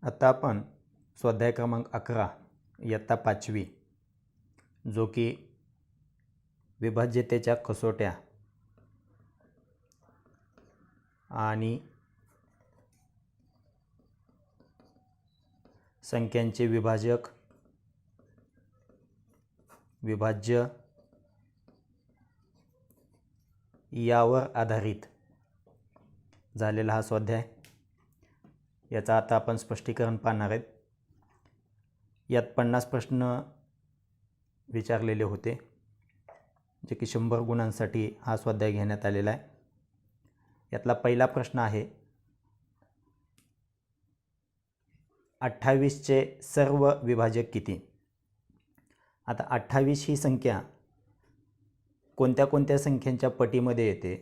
आता आपण स्वाध्याय क्रमांक 11 इयत्ता 5वी जो की विभाज्यतेच्या कसोट्या आणि संख्यांचे विभाजक, विभाज्य यावर आधारित झालेला हा स्वाध्याय. याचा आता आपण स्पष्टीकरण पाहणार आहेत. यात 50 प्रश्न विचारलेले होते, जे की 100 गुणांसाठी हा स्वाध्याय घेण्यात आलेला आहे. यातला पहिला प्रश्न आहे 28चे सर्व विभाजक किती. आता 28 ही संख्या कोणत्या कोणत्या संख्यांच्या पटीमध्ये येते,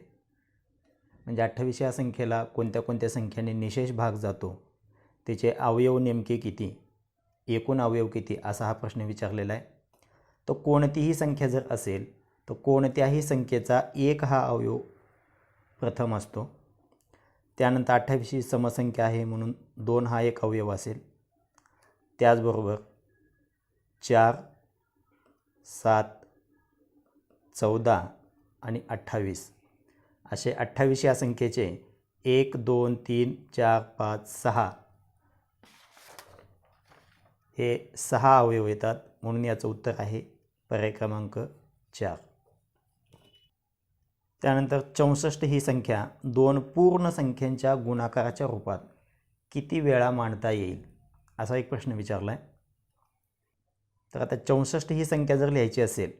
म्हणजे 28 या संख्येला कोणत्या कोणत्या संख्येने निशेष भाग जातो, त्याचे अवयव नेमके किती, एकूण अवयव किती, असा हा प्रश्न विचारलेला आहे. तो कोणतीही संख्या जर असेल तर कोणत्याही संख्येचा एक हा अवयव प्रथम असतो. त्यानंतर 28 ही समसंख्या आहे म्हणून 2 हा एक अवयव असेल. त्याचबरोबर 4, 7, 14 आणि 28 असे 28 या संख्येचे 1, 2, 3, 4, 5, 6 हे 6 अवयव येतात, म्हणून याचं उत्तर आहे पर्याय क्रमांक 4. त्यानंतर 64 ही संख्या 2 पूर्ण संख्यांच्या गुणाकाराच्या रूपात किती वेळा मांडता येईल, असा एक प्रश्न विचारला आहे. तर आता 64 ही संख्या जर लिहायची असेल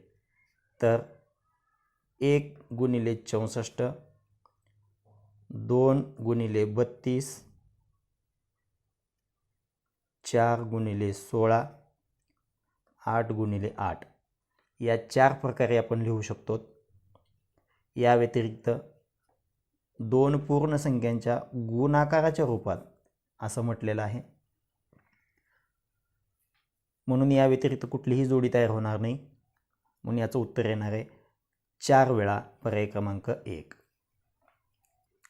तर 1 गुणिले 64, 2 गुणिले 32, 4 गुणिले 16, 8 गुणिले 8 या 4 प्रकारे आपण लिहू शकतो. या व्यतिरिक्त 2 पूर्ण संख्यांच्या गुणाकाराच्या रूपात असं म्हटलेलं आहे, म्हणून या व्यतिरिक्त कुठलीही जोडी तयार होणार नाही, म्हणून याचं उत्तर येणार आहे 4 वेळा पर्याय क्रमांक 1.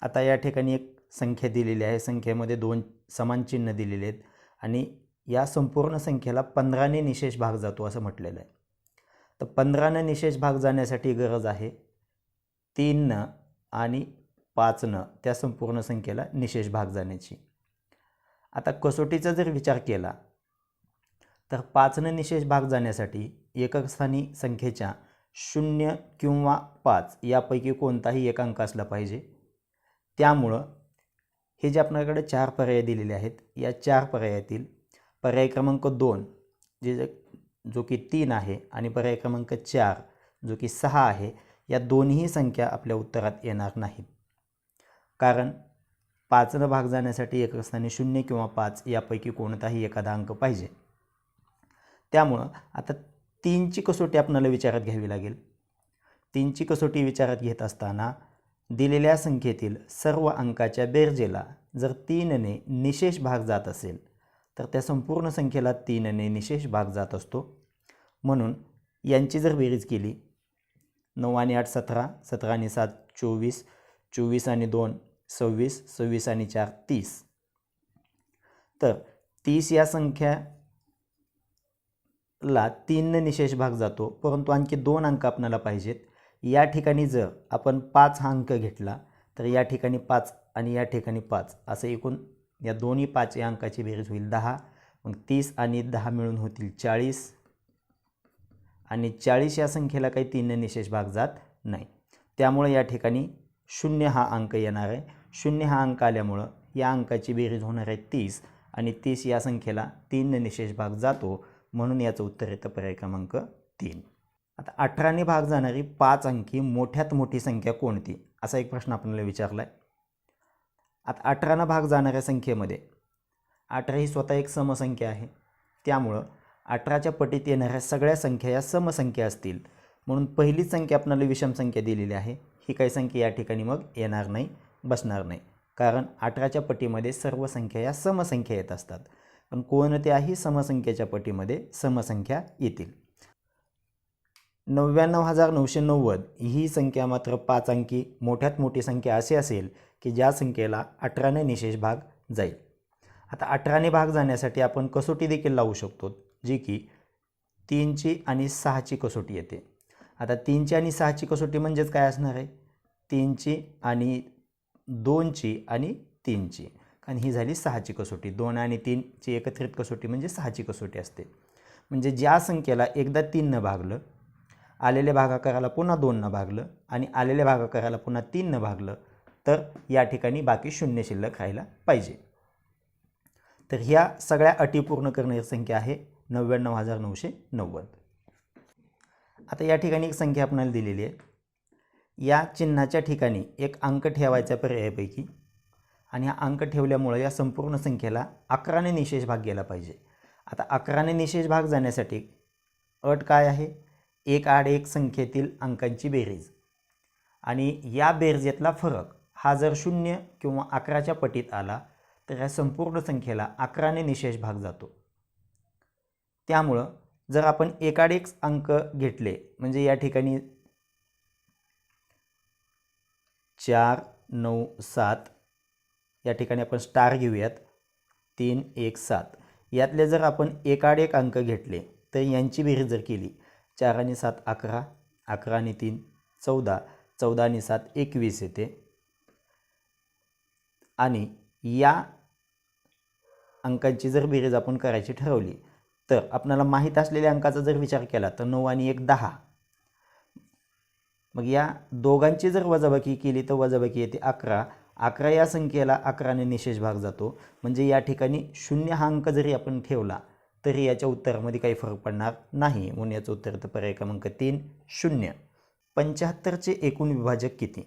आता या ठिकाणी एक संख्या दिलेली आहे, संख्येमध्ये 2 समान चिन्ह दिलेले आहेत आणि या संपूर्ण संख्येला 15ने निशेष भाग जातो असं म्हटलेलं आहे. तर 15ने निशेष भाग जाण्यासाठी गरज आहे 3 आणि 5 त्या संपूर्ण संख्येला निशेष भाग जाण्याची. आता कसोटीचा जर विचार केला तर 5ने निशेष भाग जाण्यासाठी एकक स्थानी संख्येच्या 0 किंवा 5 यापैकी कोणताही एक अंक असला पाहिजे. त्यामुळं हे जे आपल्याकडे 4 पर्याय दिलेले आहेत, या 4 पर्यायातील पर्याय क्रमांक 2 जो की 3 आहे आणि पर्याय क्रमांक 4 जो की 6 आहे, या दोन्ही संख्या आपल्या उत्तरात येणार नाहीत. कारण 5ने भाग जाण्यासाठी एकक स्थानी 0 किंवा 5 यापैकी कोणताही एखादा अंक पाहिजे. त्यामुळं आता 3ची कसोटी आपल्याला विचारात घ्यावी लागेल. 3ची कसोटी विचारात घेत असताना दिलेल्या संख्येतील सर्व अंकाच्या बेरजेला जर 3ने निशेष भाग जात असेल तर त्या संपूर्ण संख्येला 3ने निशेष भाग जात असतो. म्हणून यांची जर बेरीज केली 9 आणि 8 17, 17 आणि 7 24, 24 आणि 2 26, 26 आणि 4 30. तर 30 या संख्याला 3ने निशेष भाग जातो, परंतु आणखी 2 अंक आपल्याला पाहिजेत. या ठिकाणी जर आपण 5 हा अंक घेतला तर या ठिकाणी 5 आणि या ठिकाणी 5 असं एकूण या दोन्ही 5 या अंकाची बेरीज होईल 10. मग 30 आणि 10 मिळून होतील 40 आणि 40 या संख्येला काही 3ने निशेष भाग जात नाही. त्यामुळे या ठिकाणी 0 हा अंक येणार आहे. 0 हा अंक आल्यामुळं या अंकाची बेरीज होणार आहे 30 आणि 30 या संख्येला 3ने निशेष भाग जातो, म्हणून याचं उत्तर येतं पर्याय क्रमांक 3. आता 18ने भाग जाणारी 5 अंकी मोठ्यात मोठी संख्या कोणती, असा एक प्रश्न आपल्याला विचारला आहे. आता 18ने भाग जाणाऱ्या संख्येमध्ये 18 ही स्वतः एक समसंख्या आहे, त्यामुळं 18च्या पटीत येणाऱ्या सगळ्या संख्या या समसंख्या असतील, म्हणून पहिलीच संख्या आपल्याला विषम संख्या दिलेली आहे. ही काही संख्या या ठिकाणी मग येणार नाही, बसणार नाही, कारण 18च्या पटीमध्ये सर्व संख्या या समसंख्या येत असतात, पण कोणत्याही समसंख्येच्या पटीमध्ये समसंख्या येतील. 99,990 ही संख्या मात्र 5 अंकी मोठ्यात मोठी संख्या अशी असेल की ज्या संख्येला 18ने निशेष भाग जाईल. आता 18ने भाग जाण्यासाठी आपण कसोटी देखील लावू शकतो, जी की 3ची आणि 6ची कसोटी येते. आता 3ची आणि 6ची कसोटी म्हणजेच काय असणार आहे? 3ची आणि 2ची आणि 3ची, कारण ही झाली 6ची कसोटी. 2 आणि 3ची एकत्रित कसोटी म्हणजे 6ची कसोटी असते. म्हणजे ज्या संख्येला एकदा 3 भागलं, आलेल्या भागाकाराला पुन्हा 2 भागलं आणि आलेल्या भागाकाराला पुन्हा 3 भागलं, तर या ठिकाणी बाकी 0 शिल्लक राहायला पाहिजे. तर ह्या सगळ्या अटी पूर्ण करणारी संख्या आहे 99,990. आता या ठिकाणी एक संख्या आपल्याला दिलेली आहे. या चिन्हाच्या ठिकाणी एक अंक ठेवायचा पर्यायापैकी, आणि हा अंक ठेवल्यामुळे या संपूर्ण संख्येला 11ने निशेष भाग गेला पाहिजे. आता 11ने निशेष भाग जाण्यासाठी अट काय आहे? एक आड एक संख्येतील अंकांची बेरीज, आणि या बेरजेतला फरक हा जर 0 किंवा 11च्या पटीत आला तर या संपूर्ण संख्येला 11ने निशेष भाग जातो. त्यामुळं जर आपण एकाड एक अंक घेतले, म्हणजे या ठिकाणी 4, 9, 7 या ठिकाणी आपण स्टार घेऊयात, 3, 1, 7 यातले जर आपण एकाड एक अंक घेतले तर यांची बेरीज जर केली, 4 आणि 7 11, 11 आणि 3 14, 14 आणि 7 21 येते. आणि या अंकांची जर बेरीज आपण करायची ठरवली तर आपल्याला माहीत असलेल्या अंकाचा जर विचार केला तर 9 आणि 1 10. मग या दोघांची जर वजाबाकी केली तर वजाबाकी येते 11. 11 या संख्येला 11ने निशेष भाग जातो. म्हणजे या ठिकाणी 0 हा अंक जरी आपण ठेवला तरी याच्या उत्तरामध्ये काही फरक पडणार नाही, म्हणून याचं उत्तर तर पर्याय क्रमांक 3 0. 75चे एकूण विभाजक किती,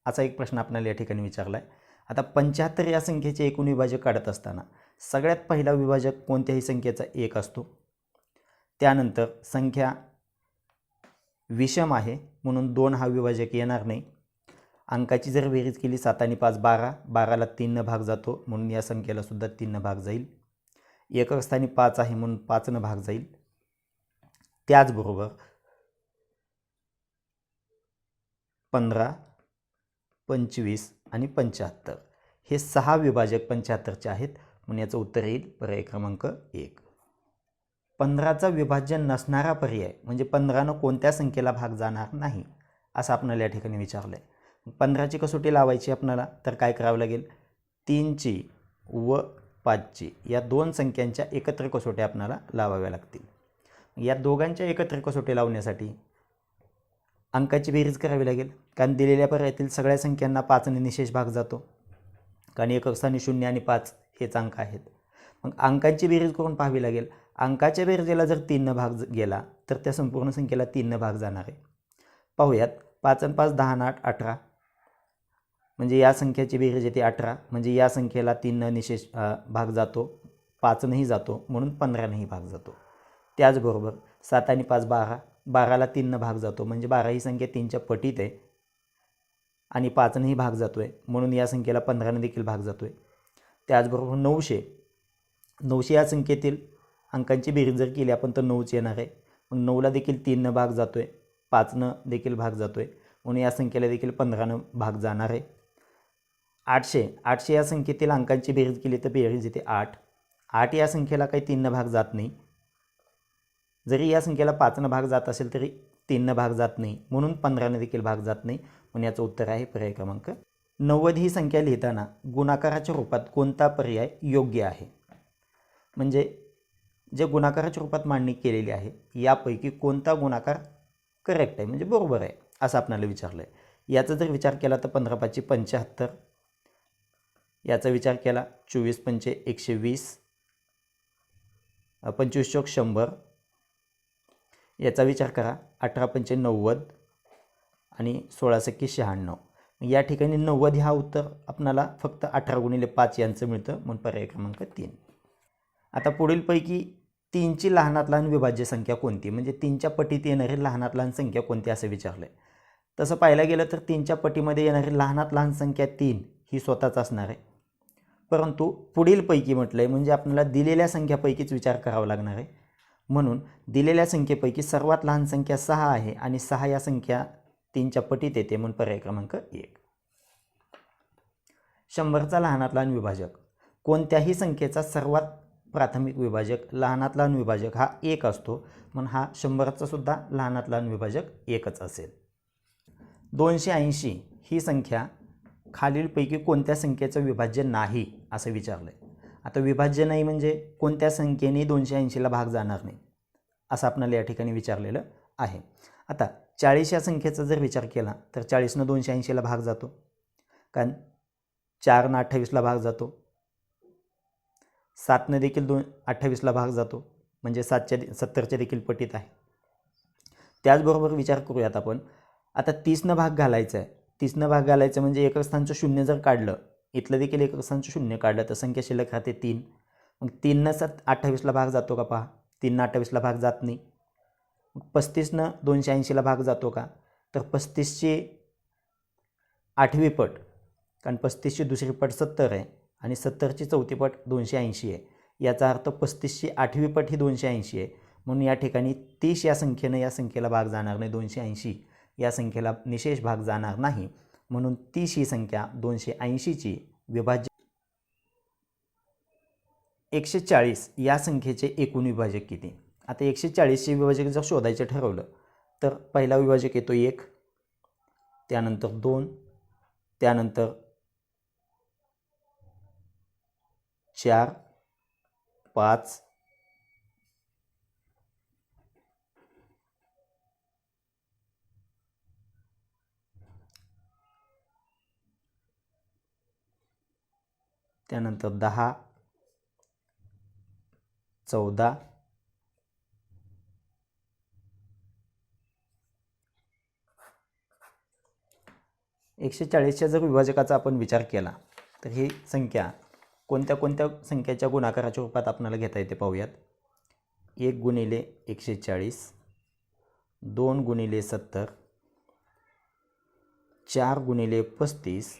असा एक प्रश्न आपल्याला या ठिकाणी विचारला आहे. आता 75 या संख्येचे एकूण विभाजक काढत असताना सगळ्यात पहिला विभाजक कोणत्याही संख्येचा 1 असतो. त्यानंतर संख्या विषम आहे म्हणून 2 हा विभाजक येणार नाही. अंकाची जर बेरीज केली 7 आणि 5 12, 12ला 3 भाग जातो म्हणून या संख्येला सुद्धा 3 भाग जाईल. एकक स्थानी 5 आहे म्हणून 5 भाग जाईल. त्याचबरोबर 15, 25 आणि 75 हे 6 विभाजक 75चे आहेत, म्हणून याचं उत्तर येईल पर्याय क्रमांक 1. 15चा विभाज्य नसणारा पर्याय म्हणजे 15नं कोणत्या संख्येला भाग जाणार नाही असं आपल्याला या ठिकाणी विचारलं आहे. 15ची कसोटी लावायची आपल्याला तर काय करावं लागेल? 3ची व 5ची या दोन संख्यांच्या एकत्र कसोट्या आपल्याला लावाव्या लागतील. या दोघांच्या एकत्र कसोटी लावण्यासाठी अंकाची बेरीज करावी लागेल, कारण दिलेल्या पर्यायातील सगळ्या संख्यांना 5ने निशेष भाग जातो, कारण एकक स्थानी 0 आणि 5 हेच अंक आहेत. मग अंकांची बेरीज करून पाहावी लागेल. अंकाच्या बेरजेला जर 3 भाग गेला तर त्या संपूर्ण संख्येला 3 भाग जाणार आहे. पाहूयात, 5 आणि 5 10 आणि 8 18, म्हणजे या संख्येची बेरीज येते 18, म्हणजे या संख्येला 3 निशेष भाग जातो, 5नेही जातो म्हणून 15नेही भाग जातो. त्याचबरोबर 7 आणि 5 12, 12ला 3 भाग जातो म्हणजे 12 ही संख्या 3च्या पटीत आहे आणि 5नेही भाग जातो आहे म्हणून या संख्येला 15ने देखील भाग जातो आहे. त्याचबरोबर 900, 900 या संख्येतील अंकांची बेरीज जर केली आपण तर 9च येणार आहे. मग 9ला देखील 3 भाग जातो आहे, 5 देखील भाग जातो आहे म्हणून या संख्येला देखील 15 भाग जाणार आहे. 800 या संख्येतील अंकांची बेरीज केली तर बेरीज येते 8. 8 या संख्येला काही 3 भाग जात नाही, जरी या संख्येला 5 भाग जात असेल तरी 3 भाग जात नाही म्हणून 15 देखील भाग जात नाही, म्हणून याचं उत्तर आहे पर्याय क्रमांक 90. ही संख्या लिहिताना गुणाकाराच्या रूपात कोणता पर्याय योग्य आहे? म्हणजे जे गुणाकाराच्या रूपात मांडणी केलेली आहे यापैकी कोणता गुणाकार करेक्ट आहे म्हणजे बरोबर आहे असं आपल्याला विचारलं आहे. याचा जर विचार केला तर 15 5 75, याचा विचार केला 24 5 120, 25 चौक 100, याचा विचार करा 18 5 90 आणि 16 6 96. या ठिकाणी 90 हा उत्तर आपल्याला फक्त 18 गुणिले 5 यांचं मिळतं म्हणून पर्याय क्रमांक 3. आता पुढीलपैकी 3ची लहानात लहान विभाज्य संख्या कोणती, म्हणजे 3च्या पटीत येणारी लहानात लहान संख्या कोणती असं विचारलं आहे. तसं पाहायला गेलं तर 3च्या पटीमध्ये येणारी लहानात लहान संख्या 3 ही स्वतःच असणार आहे, परंतु पुढीलपैकी म्हटलं आहे म्हणजे आपल्याला दिलेल्या संख्यापैकीच विचार करावा लागणार आहे. म्हणून दिलेल्या संख्येपैकी सर्वात लहान संख्या 6 आहे आणि 6 या संख्या 3च्या पटीत येते म्हणून पर्याय क्रमांक 1. 100चा लहानात लहान विभाजक कोणत्याही संख्येचा सर्वात प्राथमिक विभाजक लहानात लहान विभाजक हा 1 असतो, म्हणून हा 100चा सुद्धा लहानात लहान विभाजक 1च असेल. 280 ही संख्या खालीलपैकी कोणत्या संख्येचं विभाज्य नाही असं विचारलं आहे. आता विभाज्य नाही म्हणजे कोणत्या संख्येने 280ला भाग जाणार नाही असं आपल्याला या ठिकाणी विचारलेलं आहे. आता 40 या संख्येचा जर विचार केला तर 40 न 280ला भाग जातो, कारण 4 न 28ला भाग जातो, 7 न देखील 28ला भाग जातो, म्हणजे 70च्या देखील पटीत आहे. त्याचबरोबर विचार करूयात आपण, आता 30 न भाग घालायचा आहे. 30 न भाग घालायचं म्हणजे एकक स्थानचं शून्य जर काढलं, इथलं देखील एकक स्थानचं शून्य काढलं तर संख्या शिल्लक राहते 3. मग 3 न 28ला भाग जातो का पहा, 3 न 28ला भाग जात नाही. मग 35 न 280ला भाग जातो का, तर 35ची 8वी पट, कारण 35ची दुसरी पट 70 आहे आणि 70ची चौथी पट 280 आहे. याचा अर्थ 35ची 8वी पट ही 280 आहे, म्हणून या ठिकाणी 30 या संख्येनं या संख्येला भाग जाणार नाही, 280 या संख्येला निशेष भाग जाणार नाही, म्हणून 30 ही संख्या 280ची विभाज्य. 140 या संख्येचे एकूण विभाजक किती. आता 140चे विभाजक जर शोधायचं ठरवलं तर पहिला विभाजक येतो 1, त्यानंतर 2, त्यानंतर 4, 5, त्यानंतर 10, 14, 140च्या जर विभाजकाचा आपण विचार केला तर ही संख्या कोणत्या कोणत्या संख्येच्या गुणाकाराच्या रूपात आपल्याला घेता येते पाहूयात. 1 गुणिले 140, 2 गुणिले 70, 4 गुणिले 35,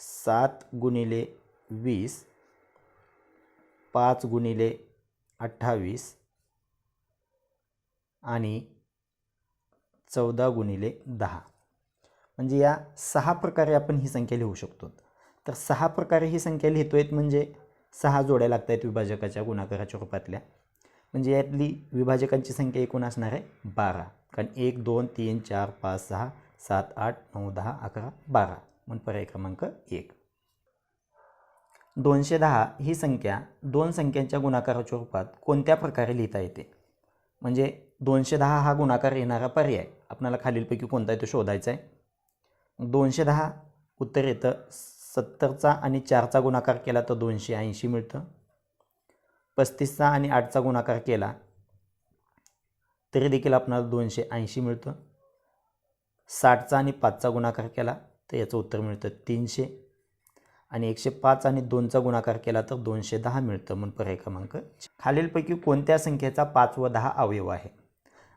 7 गुणिले 20, 5 गुणिले 28 आणि 14 गुणिले 10. म्हणजे या 6 प्रकारे आपण ही संख्या लिहू शकतो. तर 6 प्रकारे ही संख्या लिहितोय म्हणजे 6 जोड्या लागत आहेत विभाजकाच्या गुणाकाराच्या रूपातल्या, म्हणजे यातली विभाजकांची संख्या एकूण असणार आहे 12, कारण 1, 2, 3, 4, 5, 6, 7, 8, 9, 10, 11, 12 म्हणून पर्याय क्रमांक 1. 210 ही संख्या दोन संख्यांच्या गुणाकाराच्या रूपात कोणत्या प्रकारे लिहिता येते. म्हणजे 210 हा गुणाकार येणारा पर्याय आपल्याला खालीलपैकी कोणता आहे तो शोधायचा आहे. 210 उत्तर येतं 70चा आणि 4चा गुणाकार केला तर 280 मिळतं. 35चा आणि 8चा गुणाकार केला तरी देखील आपल्याला 280 मिळतं. 60चा आणि 5चा गुणाकार केला तर याचं उत्तर मिळतं 300 आणि 105 आणि 2चा गुणाकार केला तर 210 मिळतं, म्हणून पर्याय क्रमांक. खालीलपैकी कोणत्या संख्येचा 5 व 10 अवयव आहे.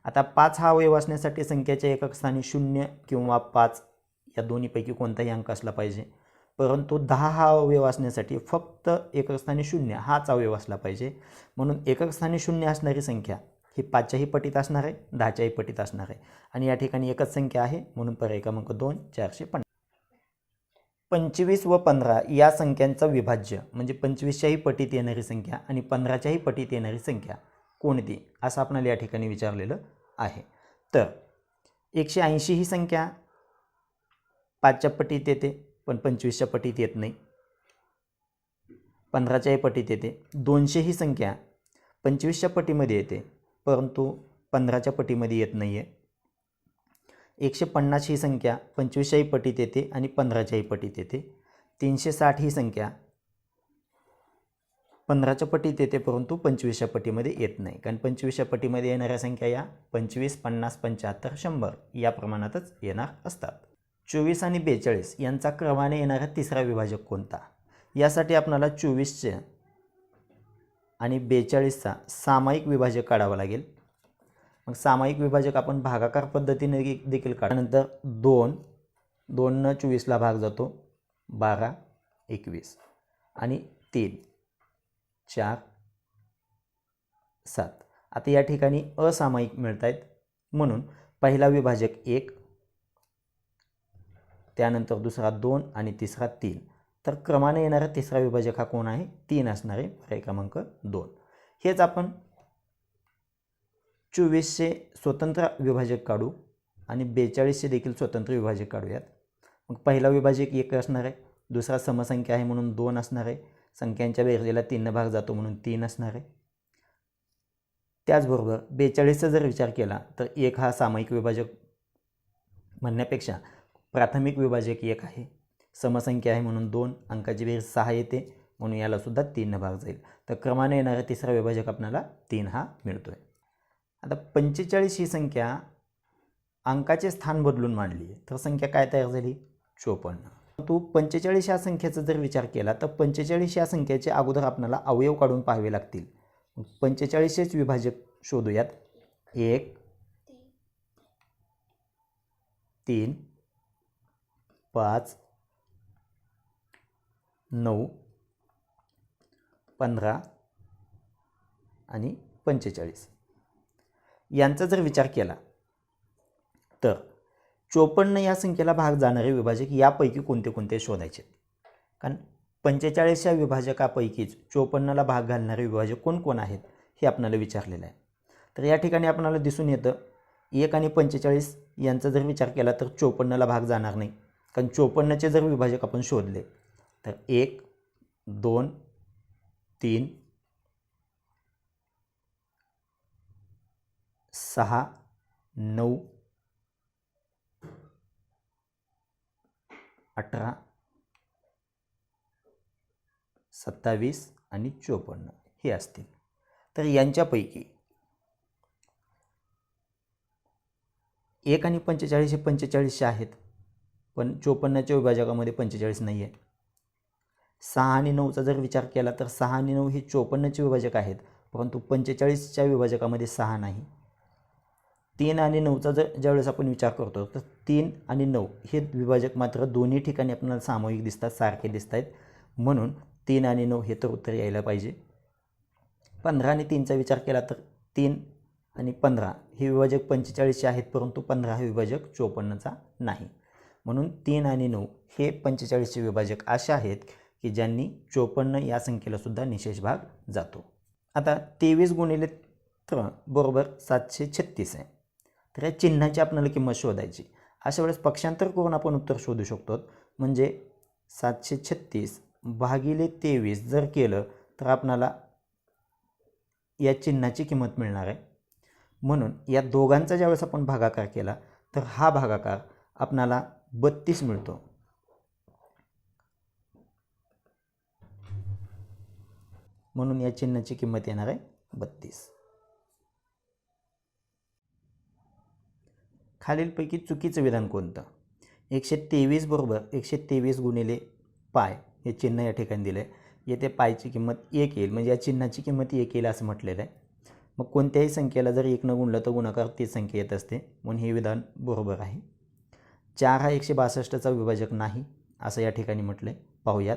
आता 5 हा अवयव असण्यासाठी संख्येच्या एकक स्थानी 0 किंवा 5 या दोन्हीपैकी कोणताही अंक असला पाहिजे, परंतु 10 हा अवयव असण्यासाठी फक्त एकक स्थानी 0 हाच अवयव असला पाहिजे, म्हणून एकक स्थानी 0 असणारी संख्या ही 5च्याही पटीत असणार आहे, 10च्याही पटीत असणार आहे आणि या ठिकाणी एकच संख्या आहे, म्हणून पर्याय क्रमांक 2 450. 25 व 15 या संख्यांचा विभाज्य म्हणजे 25च्याही पटीत येणारी संख्या आणि 15च्याही पटीत येणारी संख्या कोणती असं आपल्याला या ठिकाणी विचारलेलं आहे. तर 180 ही संख्या 5च्या पटीत येते पण 25च्या पटीत येत नाही, 15च्याही पटीत येते. 200 ही संख्या 25च्या पटीमध्ये येते परंतु 15च्या पटीमध्ये येत नाही आहे. 150 ही संख्या 25च्याही पटीत येते आणि 15च्याही पटीत येते. 360 ही संख्या 15च्या पटीत येते परंतु 25च्या पटीमध्ये येत नाही, कारण 25च्या पटीमध्ये येणाऱ्या संख्या या 25, 50, 75, 100 या प्रमाणातच येणार असतात. 24 आणि 42 यांचा क्रमाने येणारा तिसरा विभाजक कोणता. यासाठी आपल्याला 24चे आणि 42चा सामायिक विभाजक काढावा लागेल. मग सामायिक विभाजक आपण भागाकार पद्धतीने देखील काढल्यानंतर 2 न 24ला भाग जातो 12, 21 आणि 3, 4, 7. आता या ठिकाणी असामायिक मिळत आहेत, म्हणून पहिला विभाजक 1, त्यानंतर दुसरा 2 आणि तिसरा 3. तर क्रमाने येणारा तिसरा विभाजक हा कोण आहे? 3 असणार आहे, पर्याय क्रमांक 2. हेच आपण 2400 स्वतंत्र विभाजक काढू आणि 4200 देखील स्वतंत्र विभाजक काढूयात. मग पहिला विभाजक 1 असणार आहे, दुसरा समसंख्या आहे म्हणून 2 असणार आहे, संख्यांच्या बेरजेला 3 भाग जातो म्हणून 3 असणार आहे. त्याचबरोबर 42चा जर विचार केला तर 1 हा सामायिक विभाजक म्हणण्यापेक्षा प्राथमिक विभाजक 1 आहे, समसंख्या आहे म्हणून 2, अंकाची बेरीज 6 येते म्हणून याला सुद्धा 3 भाग जाईल. तर क्रमाने येणारा तिसरा विभाजक आपल्याला 3 हा मिळतो आहे. आता 45 ही संख्या अंकाचे स्थान बदलून मांडली आहे, तर संख्या काय तयार झाली? 54. तू 45 या संख्येचा जर विचार केला तर 45 या संख्येचे अगोदर आपल्याला अवयव काढून पाहावे लागतील. 45 विभाजक शोधूयात. 1 3 5 9 15 आणि 45 यांचा जर विचार केला तर 54 या संख्येला भाग जाणारे विभाजक यापैकी कोणते कोणते शोधायचे? कारण 45 या विभाजकापैकीच 54ला भाग घालणारे विभाजक कोण कोण आहेत हे आपल्याला विचारलेलं आहे. तर या ठिकाणी आपल्याला दिसून येतं 1 आणि 45 यांचा जर विचार केला तर 54ला भाग जाणार नाही, कारण 54चे जर विभाजक आपण शोधले तर 1 2 3 6 9 18 27 आणि 54 हे असतील. तर यांच्यापैकी 1 आणि 45 हे 45 आहेत, पण 54च्या विभाजकामध्ये 45 नाही आहे. 6 आणि 9चा जर विचार केला तर 6 आणि 9 हे 54चे विभाजक आहेत, परंतु 45च्या विभाजकामध्ये 6 नाही. 3 आणि 9चा ज्यावेळेस आपण विचार करतो तर 3 आणि 9 हे विभाजक मात्र दोन्ही ठिकाणी आपल्याला सामूहिक दिसतात, सारखे दिसत आहेत, म्हणून 3 आणि 9 हे तर उत्तर यायला पाहिजे. 15 आणि 3चा विचार केला तर 3 आणि 15 हे विभाजक 45चे आहेत, परंतु 15 हे विभाजक 54चा नाही, म्हणून 3 आणि 9 हे 45चे विभाजक असे आहेत की ज्यांनी 54 या संख्येला सुद्धा निशेष भाग जातो. आता 23 गुणिले 3 बरोबर 736 आहे. तर या चिन्हाची आपल्याला किंमत शोधायची. अशा वेळेस पक्षांतर करून आपण उत्तर शोधू शकतो. म्हणजे 736 भागिले 23 जर केलं तर आपल्याला या चिन्हाची किंमत मिळणार आहे. म्हणून या दोघांचा ज्यावेळेस आपण भागाकार केला तर हा भागाकार आपल्याला 32 मिळतो. म्हणून या चिन्हाची किंमत येणार आहे 32. खालीलपैकी चुकीचं विधान कोणतं? 123 बरोबर 123 गुणिले पाय हे चिन्ह या ठिकाणी दिलं आहे. येथे पायची किंमत 1 येईल, म्हणजे या चिन्हाची किंमत 1 येईल असं म्हटलेलं आहे. मग कोणत्याही संख्येला जर 1 न गुणलं तर गुणाकार तीच संख्या येत असते, म्हणून हे विधान बरोबर आहे. 4 हा 162चा विभाजक नाही असं या ठिकाणी म्हटलं आहे. पाहूयात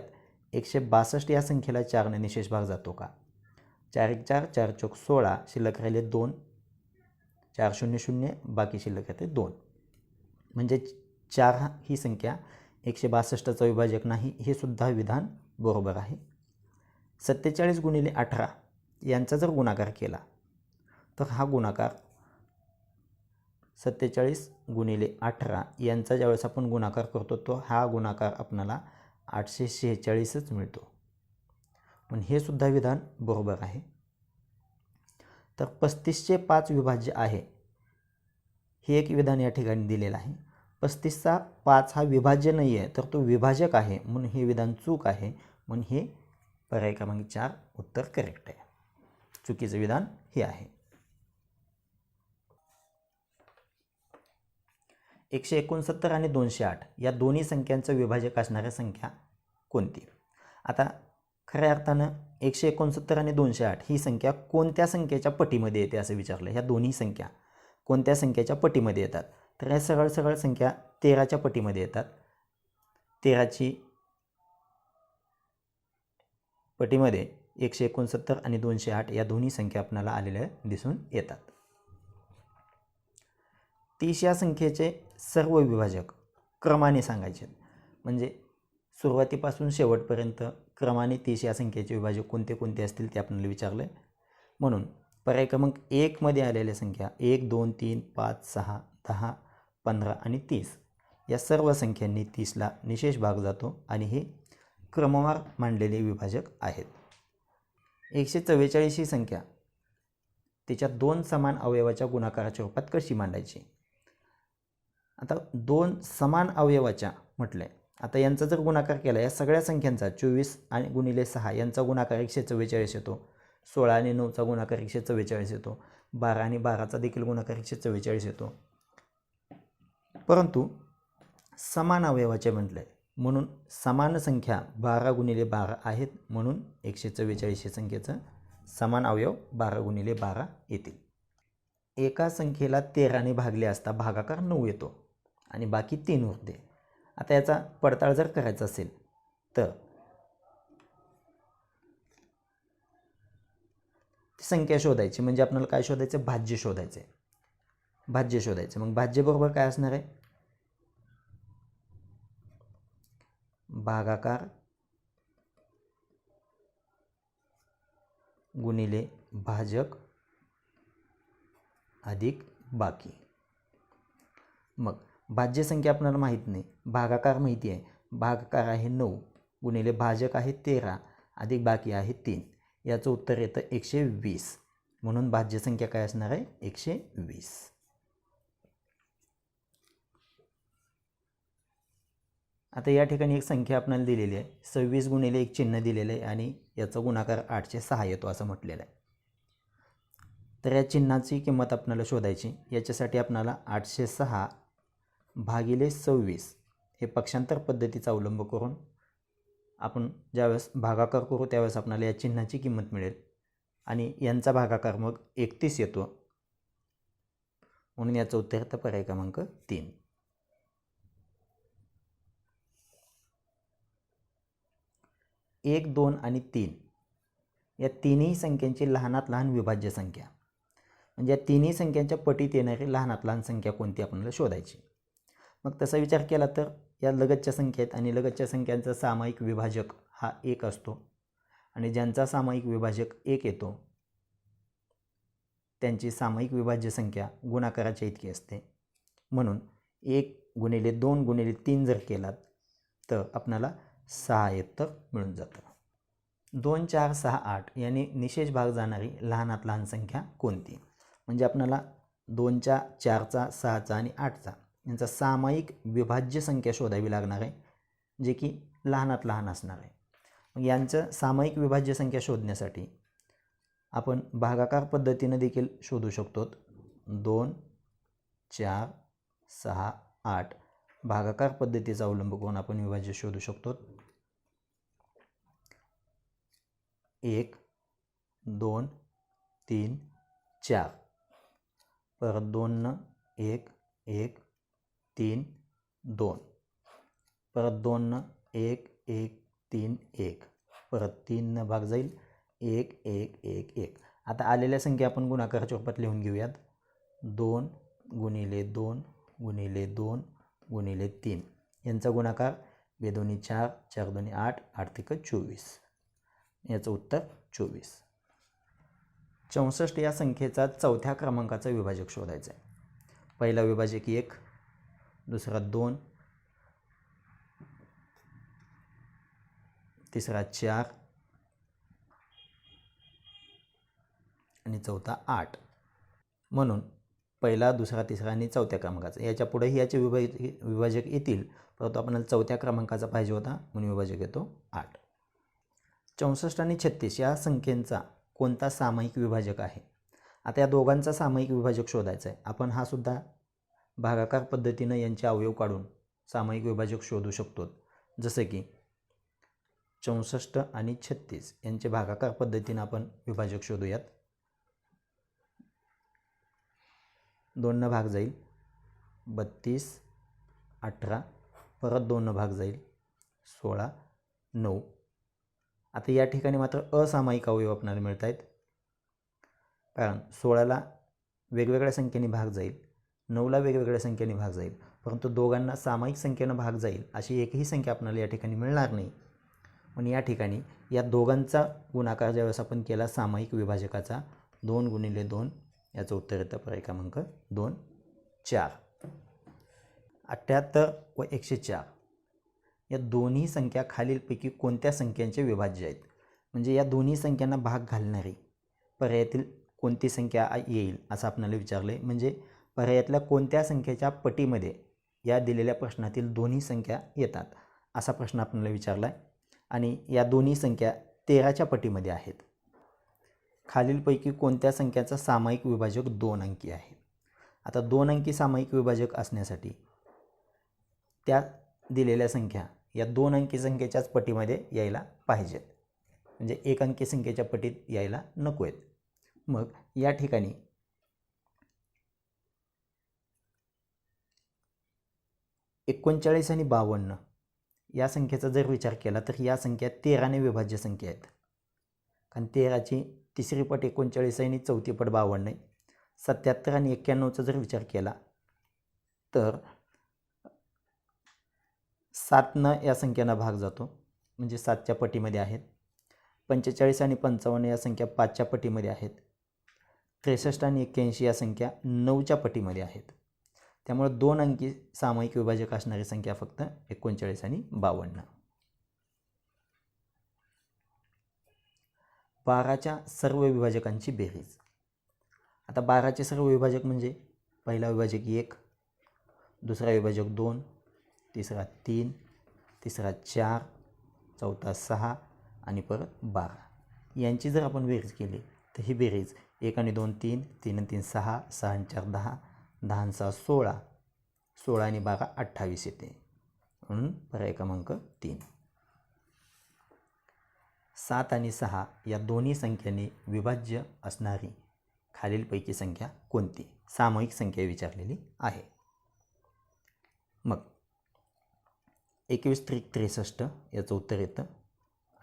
162 या संख्येला 4ने निशेष भाग जातो का? 4 1 4 4 चौक 16 शिल्लक राहिले 2, 4 0 0 बाकी शिल्लक राहते 2, म्हणजे 4 ही संख्या 162चा विभाजक नाही, हे सुद्धा विधान बरोबर आहे. 47 गुणिले 18 यांचा जर गुणाकार केला तर हा गुणाकार 47 गुणिले 18 यांचा ज्यावेळेस आपण गुणाकार करतो तो हा गुणाकार आपल्याला 846च मिळतो, पण हे सुद्धा विधान बरोबर आहे. तर 35चे 5 विभाज्य आहे हे एक विधान या ठिकाणी दिलेलं आहे. 35चा 5 हा विभाज्य नाही आहे तर तो विभाजक आहे, म्हणून हे विधान चूक आहे, म्हणून हे पर्याय क्रमांक 4 उत्तर करेक्ट आहे. चुकीचं विधान हे आहे. 169 आणि 208 या दोन्ही संख्यांचं विभाजक असणाऱ्या संख्या कोणती? आता खऱ्या अर्थानं 169 आणि 208 ही संख्या कोणत्या संख्येच्या पटीमध्ये येते असं विचारलं. ह्या दोन्ही संख्या कोणत्या संख्येच्या पटीमध्ये येतात? तर ह्या सरळ सरळ संख्या 13च्या पटीमध्ये येतात. 13ची पटीमध्ये 169 आणि 208 या दोन्ही संख्या आपल्याला आलेल्या दिसून येतात. 30 या संख्येचे सर्व विभाजक क्रमाने सांगायचे, म्हणजे सुरुवातीपासून शेवटपर्यंत क्रमाने 30 या संख्येचे विभाजक कोणते कोणते असतील ते आपल्याला विचारलं आहे. म्हणून पर्याय क्रमांक 1 मध्ये आलेल्या संख्या 1, 2, 3, 5, 6, 10, 15 आणि 30 या सर्व संख्यांनी 30ला निशेष भाग जातो आणि हे क्रमवार मांडलेले विभाजक आहेत. 144 ही संख्या त्याच्या 2 समान अवयवाच्या गुणाकाराच्या रूपात कशी मांडायची. आता 2 समान अवयवाच्या म्हटलं आहे. आता यांचा जर गुणाकार केला या सगळ्या संख्यांचा 24 आणि गुणिले 6 यांचा गुणाकार 144 येतो. 16 आणि 9चा गुणाकार 144 येतो. 12 आणि 12चा देखील गुणाकार 144 येतो. परंतु समान अवयवाचे म्हटले म्हणून समान संख्या 12 गुणिले 12 आहेत म्हणून 144 या संख्येचं समान अवयव 12 गुणिले 12 येतील. एका संख्येला 13ने भागले असता भागाकार 9 येतो आणि बाकी 3 उरते. आता याचा पडताळ जर करायचा असेल तर संख्या शोधायची. म्हणजे आपल्याला काय शोधायचं, भाज्य शोधायचे. भाज्य शोधायचं. मग भाज्य बरोबर काय असणार आहे, भागाकार गुणिले भाजक अधिक बाकी. मग भाज्य संख्या आपल्याला माहीत नाही, भागाकार माहिती आहे. भागाकार आहे 9 गुणिले भाजक आहे 13 अधिक बाकी आहे 3. याचं उत्तर येतं 120. म्हणून भाज्य संख्या काय असणार आहे, 120. आता या ठिकाणी एक संख्या आपल्याला दिलेली आहे. 26 गुणिले एक चिन्ह दिलेलं आहे आणि याचा गुणाकार 806 येतो असं म्हटलेलं आहे. तर या चिन्हाची किंमत आपल्याला शोधायची. याच्यासाठी आपल्याला 806 भागिले 26 हे पक्षांतर पद्धतीचा अवलंब करून आपण ज्यावेळेस भागाकार करू त्यावेळेस आपल्याला या चिन्हाची किंमत मिळेल आणि यांचा भागाकार मग 31 येतो. म्हणून याचं उत्तर तर पर्याय क्रमांक 3. 1, 2 आणि 3 या तिन्ही संख्यांची लहानात लहान विभाज्य संख्या म्हणजे या तिन्ही संख्यांच्या पटीत येणारी लहानात लहान संख्या कोणती आपल्याला शोधायची. मग तसा विचार केला तर या लगतच्या संख्या आहेत आणि लगतच्या संख्यांचा सामायिक विभाजक हा 1 असतो आणि ज्यांचा सामायिक विभाजक 1 येतो त्यांची सामायिक विभाज्य संख्या गुणाकाराच्या इतकी असते. म्हणून 1 गुणिले 2 गुणिले 3 जर केलात तर आपल्याला 6 येतं मिळून जातं. 2, 4, 6, 8 यांनी निशेष भाग जाणारी लहानात लहान संख्या कोणती. म्हणजे आपल्याला 2चा 4चा 6चा आणि 8चा यांचा सामायिक विभाज्य संख्या शोधावी लागणार आहे जे की लहानात लहान असणार आहे. मग यांचं सामायिक विभाज्य संख्या शोधण्यासाठी आपण भागाकार पद्धतीने देखील शोधू शकतो. 2, 4, 6, 8 भागाकार पद्धतीचा अवलंब करून आपण विभाज्य शोधू शकतो. 1, 2, 3, 4 परत 2 न 1, 1, 3, 2 परत 2 न 1, 1, 3, 1 परत 3 न भाग जाईल 1, 1, 1, 1. आता आलेल्या संख्या आपण गुणाकाराच्या रूपात लिहून घेऊयात. 2 गुणिले 2 गुणिले 2 गुणिले 3 यांचा गुणाकार 2 दोन्ही 4, 4 दोन्ही 8, 8 त्रिक 24. याचं उत्तर 24. 64 या संख्येचा चौथ्या क्रमांकाचा विभाजक शोधायचा आहे. पहिला विभाजक 1, दुसरा 2, तिसरा 4 आणि चौथा 8. म्हणून पहिला, दुसरा, तिसरा आणि चौथ्या क्रमांकाचा. याच्या पुढेही याचे विभाजक येतील परंतु आपल्याला चौथ्या क्रमांकाचा पाहिजे होता म्हणून विभाजक येतो 8. 64 आणि 36 या संख्येचा कोणता सामायिक विभाजक आहे. आता या दोघांचा सामायिक विभाजक शोधायचा आहे. आपण हा सुद्धा भागाकार पद्धतीनं यांचे अवयव काढून सामायिक विभाजक शोधू शकतो. जसे की 64 आणि 36 यांचे भागाकार पद्धतीनं आपण विभाजक शोधूयात. 2 न भाग जाईल 32, 18 परत 2 न भाग जाईल 16, 9. आता या ठिकाणी मात्र असामायिक अवयव आपल्याला मिळत आहेत. कारण 16ला वेगवेगळ्या संख्येने भाग जाईल, 9ला वेगवेगळ्या संख्येने भाग जाईल परंतु दोघांना सामायिक संख्येनं भाग जाईल अशी एकही संख्या आपल्याला या ठिकाणी मिळणार नाही. पण या ठिकाणी या दोघांचा गुणाकार ज्यावेळेस आपण केला सामायिक विभाजकाचा 2 × 2 याचं उत्तर येतं पर्याय क्रमांक 2 4. 78 व 104 या दोन्ही संख्या खालीलपैकी कोणत्या संख्यांचे विभाज्य आहेत. म्हणजे या दोन्ही संख्यांना भाग घालणारी पर्यायातील कोणती संख्या येईल असं आपल्याला विचारलं आहे. म्हणजे पर्यायातल्या कोणत्या संख्येच्या पटीमध्ये या दिलेल्या प्रश्नातील दोन्ही संख्या येतात असा प्रश्न आपल्याला विचारला आहे. आणि या दोन्ही संख्या 13च्या पटीमध्ये आहेत. खालीलपैकी कोणत्या संख्याचा सामायिक विभाजक 2 अंकी आहे. आता 2 अंकी सामायिक विभाजक असण्यासाठी त्या दिलेल्या संख्या या 2 अंकी संख्येच्याच पटीमध्ये यायला पाहिजेत. म्हणजे 1 अंकी संख्येच्या पटीत यायला नको आहेत. मग या ठिकाणी एकोणचाळीस आणि 52 या संख्येचा जर विचार केला तर या संख्या 13ने विभाज्य संख्या आहेत. कारण 13ची तिसरी पट 39 आहे आणि चौथी पट 52 आहे. 77 आणि 91चा जर विचार केला तर 7नं या संख्यांना भाग जातो म्हणजे 7च्या पटीमध्ये आहेत. 45 आणि 55 या संख्या 5च्या पटीमध्ये आहेत. 63 आणि 81 या संख्या 9च्या पटीमध्ये आहेत. त्यामुळे 2 अंकी सामायिक विभाजक असणारी संख्या फक्त 39 आणि 52. 12च्या सर्व विभाजकांची बेरीज. आता 12चे सर्व विभाजक म्हणजे पहिला विभाजक 1, दुसरा विभाजक 2, तिसरा 3, तिसरा 4, चौथा 6 आणि परत 12. यांची जर आपण बेरीज केली तर ही बेरीज 1 आणि 2 3, 3 आणि 3 6, 6 आणि 4 10, 10 आणि 6 16, 16 आणि 12 28 येते. म्हणून पर्याय क्रमांक 3. 7 आणि 6 या दोन्ही संख्यांनी विभाज्य असणारी खालीलपैकी संख्या कोणती. सामायिक संख्या विचारलेली आहे. मग 21 त्रिक 63 याचं उत्तर येतं.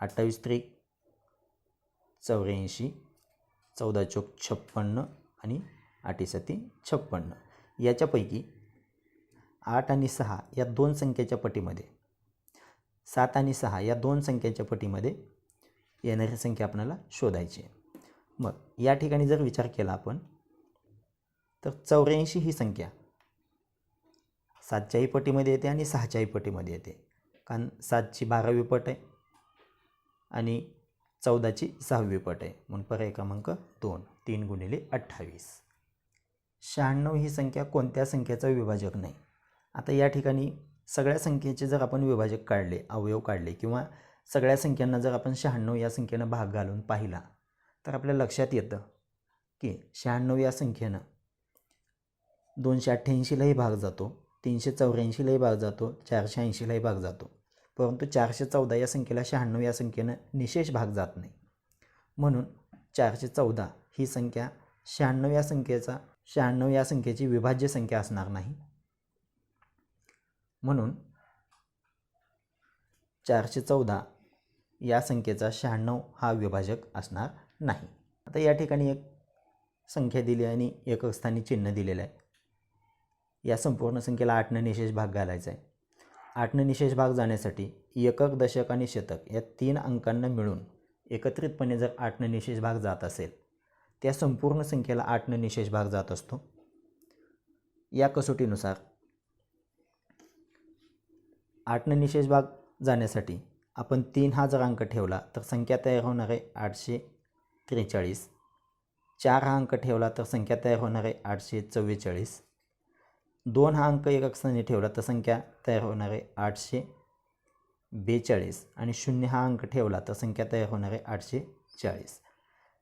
28 त्रिक 84, 14 चोक 56 आणि 8 7 56. याच्यापैकी 8 आणि 6 या दोन संख्येच्या पटीमध्ये 7 आणि 6 या दोन संख्येच्या पटीमध्ये येणारी संख्या आपल्याला शोधायची आहे. मग या ठिकाणी जर विचार केला आपण तर 84 ही संख्या 7च्याही पटीमध्ये येते आणि 6च्याही पटीमध्ये येते. कारण 7ची 12वी पट आहे आणि 14ची 6वी पट आहे. म्हणून पर्याय क्रमांक 2 3 × 28. 96 ही संख्या कोणत्या संख्येचा विभाजक नाही. आता या ठिकाणी सगळ्या संख्येचे जर आपण विभाजक काढले, अवयव काढले किंवा सगळ्या संख्यांना जर आपण 96 या संख्येनं भाग घालून पाहिला तर आपल्या लक्षात येतं की 96 या संख्येनं 288लाही भाग जातो, 384लाही भाग जातो, 480लाही भाग जातो. परंतु 414 या संख्येला 96 या संख्येनं निशेष भाग जात नाही. म्हणून 414 ही संख्या 96 या संख्येची विभाज्य संख्या असणार नाही. म्हणून 414 या संख्येचा 96 हा विभाजक असणार नाही. आता या ठिकाणी एक संख्या दिली आणि एकक स्थानी चिन्ह दिलेलं आहे. या संपूर्ण संख्येला 8ने निशेष भाग घालायचा आहे. 8ने निशेष भाग जाण्यासाठी एकक, दशक आणि शतक या 3 अंकांना मिळून एकत्रितपणे जर 8ने निशेष भाग जात असेल त्या संपूर्ण संख्येला 8ने निशेष भाग जात असतो. या कसोटीनुसार 8ने निशेष भाग जाण्यासाठी आपण 3 हा जर अंक ठेवला तर संख्या तयार होणार आहे 843. 4 हा अंक ठेवला तर संख्या तयार होणार आहे 844. 2 हा अंक एकक स्थानी ठेवला तर संख्या तयार होणार आहे 842 आणि 0 हा अंक ठेवला तर संख्या तयार होणार आहे 840.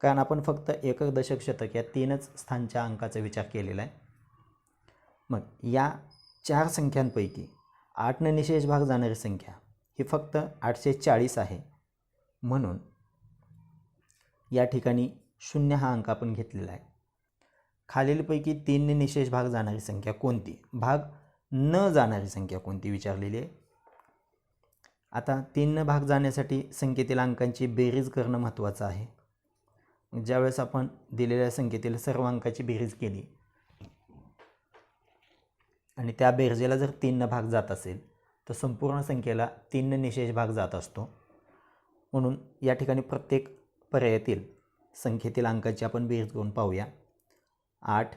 कारण आपण फक्त एकक, दशक, शतक या 3च स्थानच्या अंकाचा विचार केलेला आहे. मग या 4 संख्यांपैकी 8ने निशेष भाग जाणारी संख्या ही फक्त 840 आहे. म्हणून या ठिकाणी 0 हा अंक आपण घेतलेला आहे. खालीलपैकी 3ने निशेष भाग जाणारी संख्या कोणती, भाग न जाणारी संख्या कोणती विचारलेली आहे. आता 3 भाग जाण्यासाठी संख्येतील अंकांची बेरीज करणं महत्त्वाचं आहे. ज्यावेळेस आपण दिलेल्या संख्येतील सर्व अंकाची बेरीज केली आणि त्या बेरजेला जर 3 भाग जात असेल तर संपूर्ण संख्येला 3 निशेष भाग जात असतो. म्हणून या ठिकाणी प्रत्येक पर्यायातील संख्येतील अंकाची आपण बेरीज करून पाहूया. 8,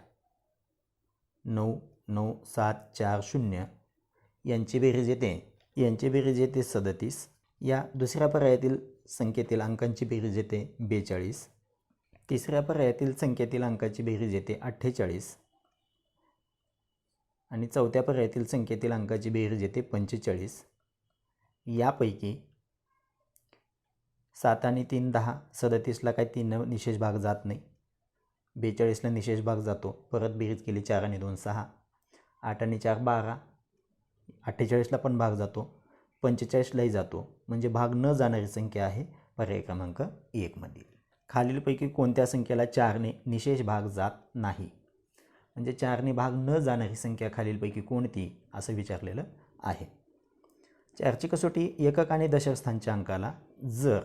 9, 9, 7, 4, 0 यांची बेरीज येते 37. या दुसऱ्या पर्यायातील संख्येतील अंकांची बेरीज येते 42. तिसऱ्या पर्यायातील संख्येतील अंकाची बेरीज येते 48 आणि चौथ्या पर्यायातील संख्येतील अंकाची बेरीज येते 45. यापैकी 7 आणि 3 10, 37ला काही 3 निशेष भाग जात नाही. 42ला निशेष भाग जातो. परत बेरीज केली 4 आणि 2 6, 8 आणि 4 12, 48ला पण भाग जातो, 45लाही जातो. म्हणजे भाग न जाणारी संख्या आहे पर्याय क्रमांक 1 मधील. खालीलपैकी कोणत्या संख्येला 4ने निशेष भाग जात नाही? म्हणजे 4ने भाग न जाणारी संख्या खालीलपैकी कोणती असं विचारलेलं आहे. 4ची कसोटी एकक आणि दशक स्थानच्या अंकाला जर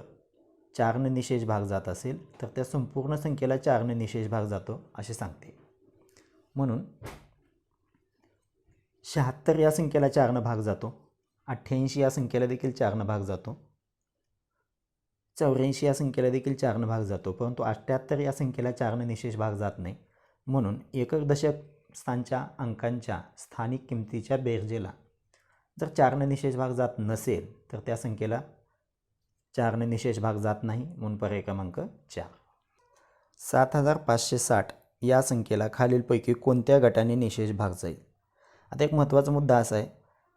4ने निशेष भाग जात असेल तर त्या संपूर्ण संख्येला 4ने निशेष भाग जातो असे सांगते. म्हणून 76 या संख्येला 4ने भाग जातो. 88 या संख्येला देखील 4ने भाग जातो. 84 या संख्येला देखील 4ने भाग जातो. परंतु 78 या संख्येला 4ने निशेष भाग जात नाही. म्हणून एकक दशक स्थानच्या अंकांच्या स्थानिक किमतीच्या बेरजेला जर 4ने निशेष भाग जात नसेल तर त्या संख्येला 4ने निशेष भाग जात नाही. म्हणून पर्याय क्रमांक 4. 7560 या संख्येला खालीलपैकी कोणत्या गटाने निशेष भाग जाईल? आता एक महत्त्वाचा मुद्दा असा आहे,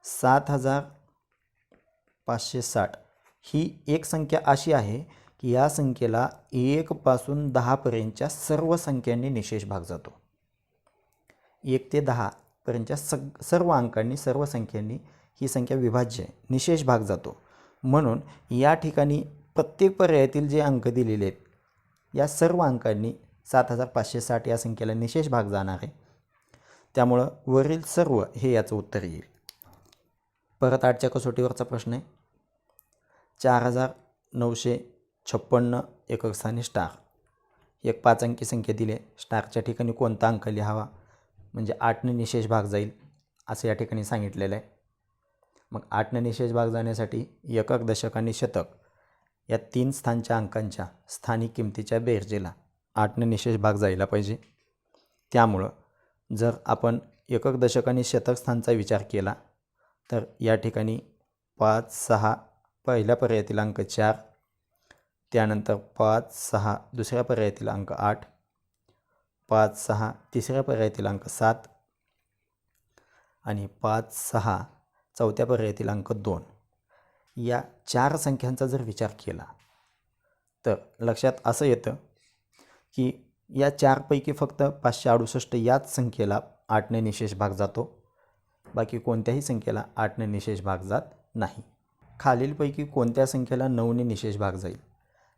7560 ही एक संख्या अशी आहे की या संख्येला 1 पासून 10 पर्यंतच्या सर्व संख्यांनी निशेष भाग जातो. 1 ते 10 पर्यंतच्या सर्व अंकांनी, सर्व संख्यांनी ही संख्या विभाज्य आहे, निशेष भाग जातो. म्हणून या ठिकाणी प्रत्येक पर्यायातील जे अंक दिलेले आहेत या सर्व अंकांनी 7560 या संख्येला निशेष भाग जाणार आहे. त्यामुळं वरील सर्व हे याचं उत्तर येईल. परत 8च्या कसोटीवरचा प्रश्न आहे. 4956 एकक स्थानी स्टार, एक 5 अंकी संख्या दिली आहे. स्टारच्या ठिकाणी कोणता अंक लिहावा म्हणजे 8ने निशेष भाग जाईल असं या ठिकाणी सांगितलेलं आहे. मग 8ने निशेष भाग जाण्यासाठी एकक, दशक आणि शतक या 3 स्थानच्या अंकांच्या स्थानिक किमतीच्या बेरजेला 8ने निशेष भाग जायला पाहिजे. त्यामुळं जर आपण एकक, दशक आणि शतक स्थानचा विचार केला तर या ठिकाणी 5, 6 पहिल्या पर्यायातील अंक 4, त्यानंतर 5, 6 दुसऱ्या पर्यायातील अंक 8, 5, 6 तिसऱ्या पर्यायातील अंक 7 आणि 5, 6 चौथ्या पर्यायातील अंक 2 या 4 संख्यांचा जर विचार केला तर लक्षात असं येतं की या 4पैकी फक्त 568 याच संख्येला 8ने निशेष भाग जातो. बाकी कोणत्याही संख्येला 8ने निशेष भाग जात नाही. खालीलपैकी कोणत्या संख्येला 9ने निशेष भाग जाईल?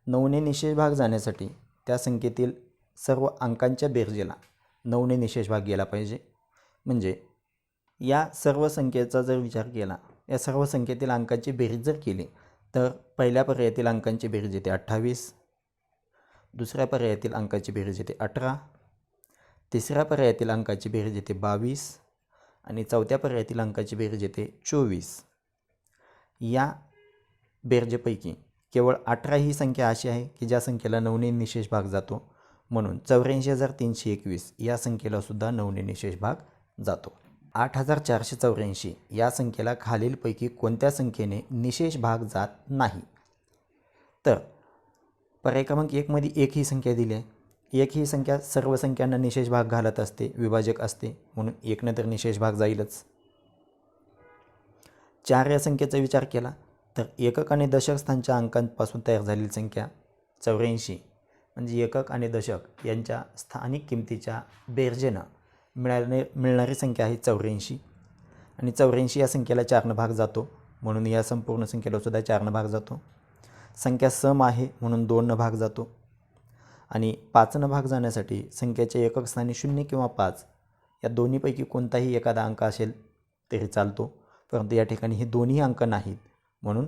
9ने निशेष भाग जाण्यासाठी त्या संख्येतील सर्व अंकांच्या बेरजेला 9ने निशेष भाग गेला पाहिजे. म्हणजे या सर्व संख्येचा जर विचार केला, या सर्व संख्येतील अंकांची बेरीज जर केली तर पहिल्या पर्यायातील अंकांची बेरीज येते 28, दुसऱ्या पर्यायातील अंकाची बेरीज येते 18, तिसऱ्या पर्यायातील अंकाची बेरीज येते 22 आणि चौथ्या पर्यायातील अंकाची बेरीज येते 24. या बेरजेपैकी केवळ 18 ही संख्या अशी आहे की ज्या संख्येला 9ने निशेष भाग जातो. म्हणून 84,321 या संख्येला सुद्धा 9ने निशेष भाग जातो. 8484 या संख्येला खालीलपैकी कोणत्या संख्येने निशेष भाग जात नाही? तर पर्याय क्रमांक 1 मध्ये 1 ही संख्या दिली आहे. 1 ही संख्या सर्व संख्यांना निशेष भाग घालत असते, विभाजक असते, म्हणून 1 तर निशेष भाग जाईलच. 4 या संख्येचा विचार केला तर एकक आणि दशक स्थानच्या अंकांपासून तयार झालेली संख्या 84 म्हणजे एकक आणि दशक यांच्या स्थानिक किमतीच्या बेरजेनं मिळणारी संख्या आहे 84 आणि 84 या संख्येला 4ने भाग जातो. म्हणून या संपूर्ण संख्येला सुद्धा 4ने भाग जातो. संख्या सम आहे म्हणून 2ने भाग जातो आणि 5ने भाग जाण्यासाठी संख्येच्या एकक स्थानी 0 किंवा 5 या दोन्हीपैकी कोणताही एखादा अंक असेल तरी चालतो. परंतु या ठिकाणी हे दोन्ही अंक नाहीत म्हणून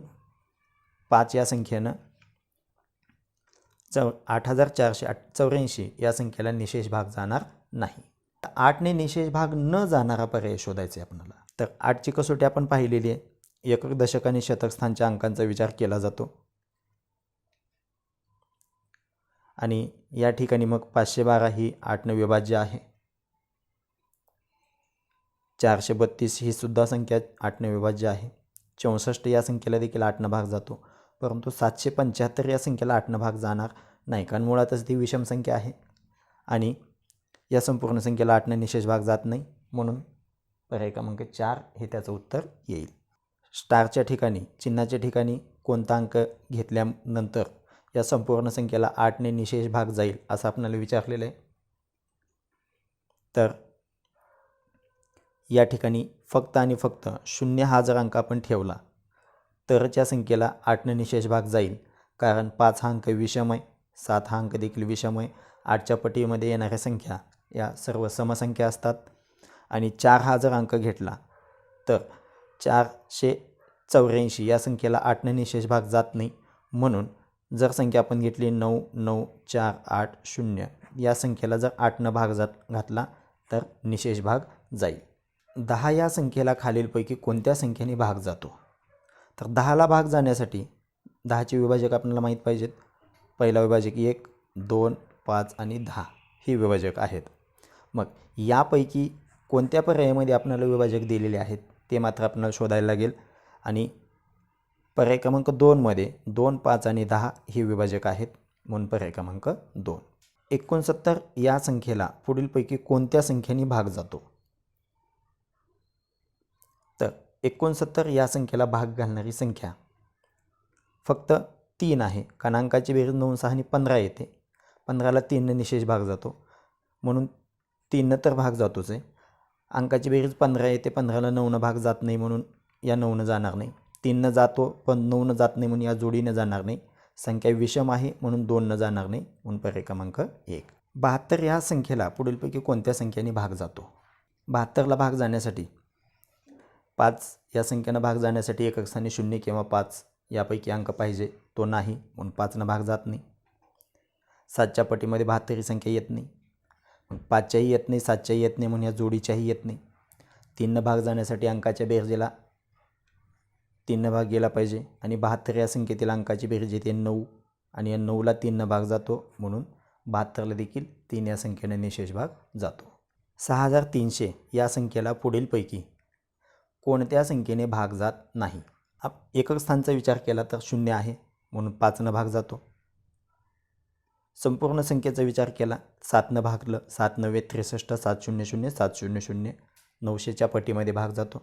5 या संख्येनं 8484 या संख्येला निशेष भाग जाणार नाही. 8ने निशेष भाग न जाणारा पर्याय शोधायचा आहे आपल्याला. तर 8ची कसोटी आपण पाहिलेली आहे. एकक, दशक आणि शतक स्थानच्या अंकांचा विचार केला जातो आणि या ठिकाणी मग 512 ही 8ने विभाज्य आहे. 432 ही सुद्धा संख्या 8ने विभाज्य आहे. 64 या संख्येला देखील 8ने भाग जातो, परंतु 775 या संख्येला 8ने भाग जाणार नाही, कारण मुळातच ती विषम संख्या आहे आणि या संपूर्ण संख्येला 8ने निशेष भाग जात नाही, म्हणून पर्याय क्रमांक 4 हे त्याचं उत्तर येईल. स्टारच्या ठिकाणी, चिन्हाच्या ठिकाणी कोणता अंक घेतल्यानंतर या संपूर्ण संख्येला 8ने निशेष भाग जाईल असं आपल्याला विचारलेलं आहे. तर या ठिकाणी फक्त आणि फक्त 0 हा जर अंक आपण ठेवला तरच या संख्येला 8ने निशेष भाग जाईल, कारण 5 हा अंक विषम आहे, 7 हा अंक देखील विषम आहे. 8च्या पटीमध्ये येणाऱ्या संख्या या सर्व समसंख्या असतात आणि 4 हा जर अंक घेतला तर 484 या संख्येला 8ने निशेष भाग जात नाही, म्हणून जर संख्या आपण घेतली 99480 या संख्येला जर 8ने भाग घातला तर निशेष भाग जाईल. 10 या संख्येला खालीलपैकी कोणत्या संख्येने भाग जातो? तर 10ला भाग जाण्यासाठी 10चे विभाजक आपल्याला माहीत पाहिजेत. पहिला विभाजक 1, 2, 5 आणि 10 ही विभाजक आहेत. मग यापैकी कोणत्या पर्यायामध्ये आपल्याला विभाजक दिलेले आहेत ते मात्र आपल्याला शोधायला लागेल आणि पर्याय क्रमांक 2मध्ये 2, 5 आणि 10 ही विभाजक आहेत, म्हणून पर्याय क्रमांक 2. 69 या संख्येला पुढीलपैकी कोणत्या संख्येने भाग जातो? तर 69 या संख्येला भाग घालणारी संख्या फक्त 3 आहे, कारण अंकाची बेरीज 9, 6 आणि 15 येते. 15ला 3ने निशेष भाग जातो, म्हणून 3 तर भाग जातोच आहे. अंकाची बेरीज 15 येते, 15ला 9 भाग जात नाही, म्हणून या 9 जाणार नाही. 3 जातो पण 9 जात नाही, म्हणून या जोडीने जाणार नाही. संख्या विषम आहे, म्हणून 2 जाणार नाही, म्हणून पर्याय क्रमांक 1. 72 या संख्येला पुढीलपैकी कोणत्या संख्येने भाग जातो? 72ला भाग जाण्यासाठी 5 या संख्येनं भाग जाण्यासाठी एकक स्थानी 0 किंवा 5 यापैकी अंक पाहिजे, तो नाही, म्हणून 5ने भाग जात नाही. 7च्या पटीमध्ये 72 ही संख्या येत नाही, मग 5च्याही येत नाही, 7च्याही येत नाही, म्हणून या जोडीच्याही येत नाही. 3ने भाग जाण्यासाठी अंकाच्या बेरजेला 3ने भाग गेला पाहिजे आणि 72 या संख्येतील अंकाची बेरीज येते 9 आणि या 9ला 3ने भाग जातो, म्हणून 72ला देखील 3 या संख्येने निशेष भाग जातो. 6300 या संख्येला पुढीलपैकी कोणत्या संख्येने भाग जात नाही? एकक स्थानचा विचार केला तर 0 आहे, म्हणून 5ने भाग जातो. संपूर्ण संख्येचा विचार केला, 7ने भागलं, 7 9 63, 700 700, 900च्या पटीमध्ये भाग जातो.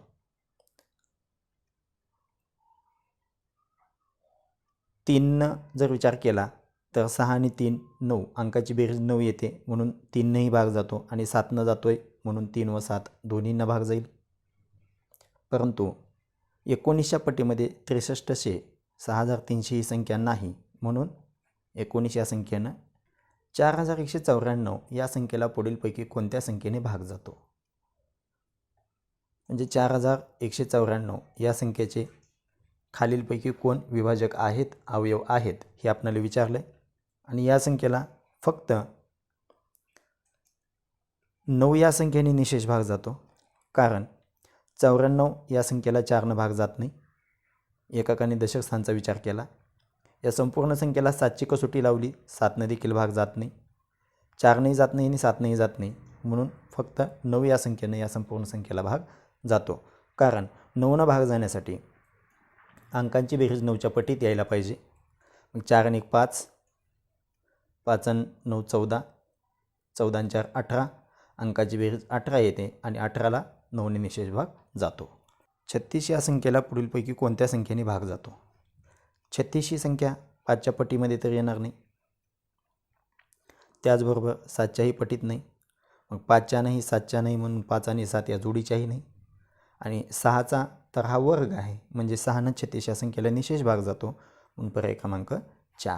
3 जर विचार केला तर 6 आणि 3 9, अंकाची बेरीज 9 येते, म्हणून 3नेही भाग जातो आणि 7ने जातोय, म्हणून 3 व 7 दोन्हींना भाग जाईल. परंतु 19च्या पटीमध्ये 6300 6300 ही संख्या नाही, म्हणून 19 या संख्येनं 4194 या संख्येला पुढीलपैकी कोणत्या संख्येने भाग जातो? म्हणजे 4194 या संख्येचे खालीलपैकी कोण विभाजक आहेत, अवयव आहेत हे आपल्याला विचारले आणि या संख्येला फक्त 9 या संख्येने निशेष भाग जातो, कारण 94 या संख्येला 4ने भाग जात नाही. एकक आणि दशक स्थानचा विचार केला, या संपूर्ण संख्येला 7ची कसोटी लावली, 7ने देखील भाग जात नाही, 4नेही जात नाही आणि 7नेही जात नाही, म्हणून फक्त 9 या संख्येने या संपूर्ण संख्येला भाग जातो, कारण 9ने भाग जाण्यासाठी अंकांची बेरीज 9च्या पटीत यायला पाहिजे. मग 4 आणि 1 5, 5 आणि 9 14, 14 आणि 4 18, अंकाची बेरीज 18 येते आणि 18ला 9ने निशेष भाग जातो. 36 या संख्येला पुढीलपैकी कोणत्या संख्येने भाग जातो? 36 ही संख्या 5च्या पटीमध्ये तर येणार नाही, त्याचबरोबर 7च्याही पटीत नाही, मग 5च्या नाही, 7च्या नाही, म्हणून 5 आणि 7 या जोडीच्याही नाही आणि 6चा तर हा वर्ग आहे, म्हणजे 6ने 36 या संख्येला निशेष भाग जातो, म्हणून पर्याय क्रमांक 4.